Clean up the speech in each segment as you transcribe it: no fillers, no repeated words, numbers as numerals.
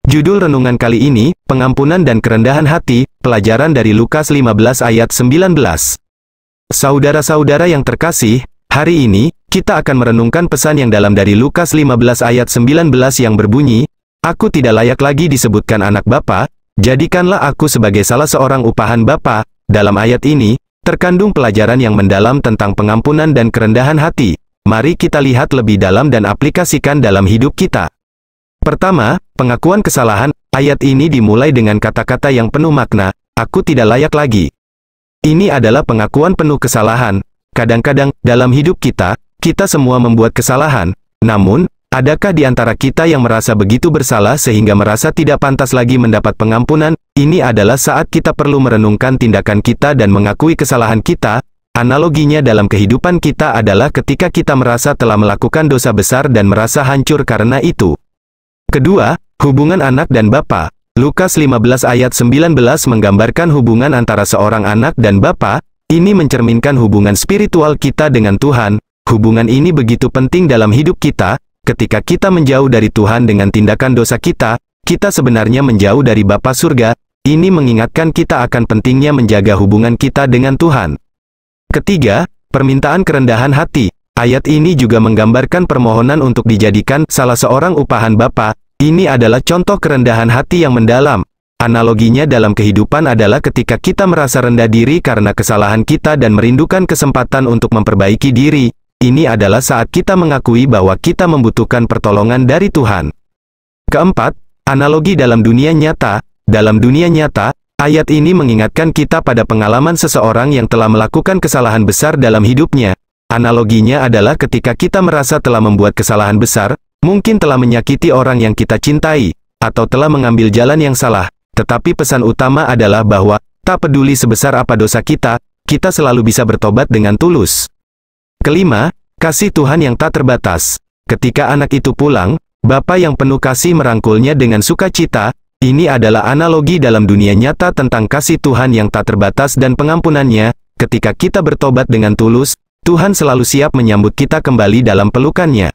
Judul renungan kali ini, pengampunan dan kerendahan hati, pelajaran dari Lukas 15 ayat 19. Saudara-saudara yang terkasih, hari ini, kita akan merenungkan pesan yang dalam dari Lukas 15 ayat 19 yang berbunyi, "Aku tidak layak lagi disebutkan anak Bapa, jadikanlah aku sebagai salah seorang upahan Bapa." Dalam ayat ini, terkandung pelajaran yang mendalam tentang pengampunan dan kerendahan hati. Mari kita lihat lebih dalam dan aplikasikan dalam hidup kita. Pertama, pengakuan kesalahan. Ayat ini dimulai dengan kata-kata yang penuh makna, "Aku tidak layak lagi." Ini adalah pengakuan penuh kesalahan. Kadang-kadang, dalam hidup kita semua membuat kesalahan. Namun, adakah di antara kita yang merasa begitu bersalah sehingga merasa tidak pantas lagi mendapat pengampunan? Ini adalah saat kita perlu merenungkan tindakan kita dan mengakui kesalahan kita. Analoginya dalam kehidupan kita adalah ketika kita merasa telah melakukan dosa besar dan merasa hancur karena itu. Kedua, hubungan anak dan bapa. Lukas 15 ayat 19 menggambarkan hubungan antara seorang anak dan bapa. Ini mencerminkan hubungan spiritual kita dengan Tuhan. Hubungan ini begitu penting dalam hidup kita. Ketika kita menjauh dari Tuhan dengan tindakan dosa kita sebenarnya menjauh dari Bapa surga. Ini mengingatkan kita akan pentingnya menjaga hubungan kita dengan Tuhan. Ketiga, permintaan kerendahan hati. Ayat ini juga menggambarkan permohonan untuk dijadikan salah seorang upahan Bapa. Ini adalah contoh kerendahan hati yang mendalam. Analoginya dalam kehidupan adalah ketika kita merasa rendah diri karena kesalahan kita dan merindukan kesempatan untuk memperbaiki diri. Ini adalah saat kita mengakui bahwa kita membutuhkan pertolongan dari Tuhan. Keempat, analogi dalam dunia nyata. Dalam dunia nyata, ayat ini mengingatkan kita pada pengalaman seseorang yang telah melakukan kesalahan besar dalam hidupnya. Analoginya adalah ketika kita merasa telah membuat kesalahan besar, mungkin telah menyakiti orang yang kita cintai, atau telah mengambil jalan yang salah. Tetapi pesan utama adalah bahwa, tak peduli sebesar apa dosa kita selalu bisa bertobat dengan tulus. Kelima, kasih Tuhan yang tak terbatas. Ketika anak itu pulang, Bapa yang penuh kasih merangkulnya dengan sukacita. Ini adalah analogi dalam dunia nyata tentang kasih Tuhan yang tak terbatas dan pengampunannya. Ketika kita bertobat dengan tulus, Tuhan selalu siap menyambut kita kembali dalam pelukannya.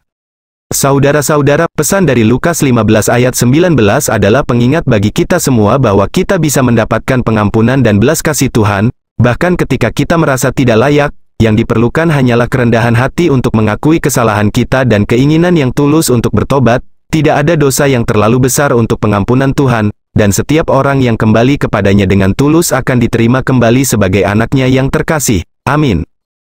Saudara-saudara, pesan dari Lukas 15 ayat 19 adalah pengingat bagi kita semua bahwa kita bisa mendapatkan pengampunan dan belas kasih Tuhan, bahkan ketika kita merasa tidak layak. Yang diperlukan hanyalah kerendahan hati untuk mengakui kesalahan kita dan keinginan yang tulus untuk bertobat. Tidak ada dosa yang terlalu besar untuk pengampunan Tuhan, dan setiap orang yang kembali kepadanya dengan tulus akan diterima kembali sebagai anaknya yang terkasih. Amin.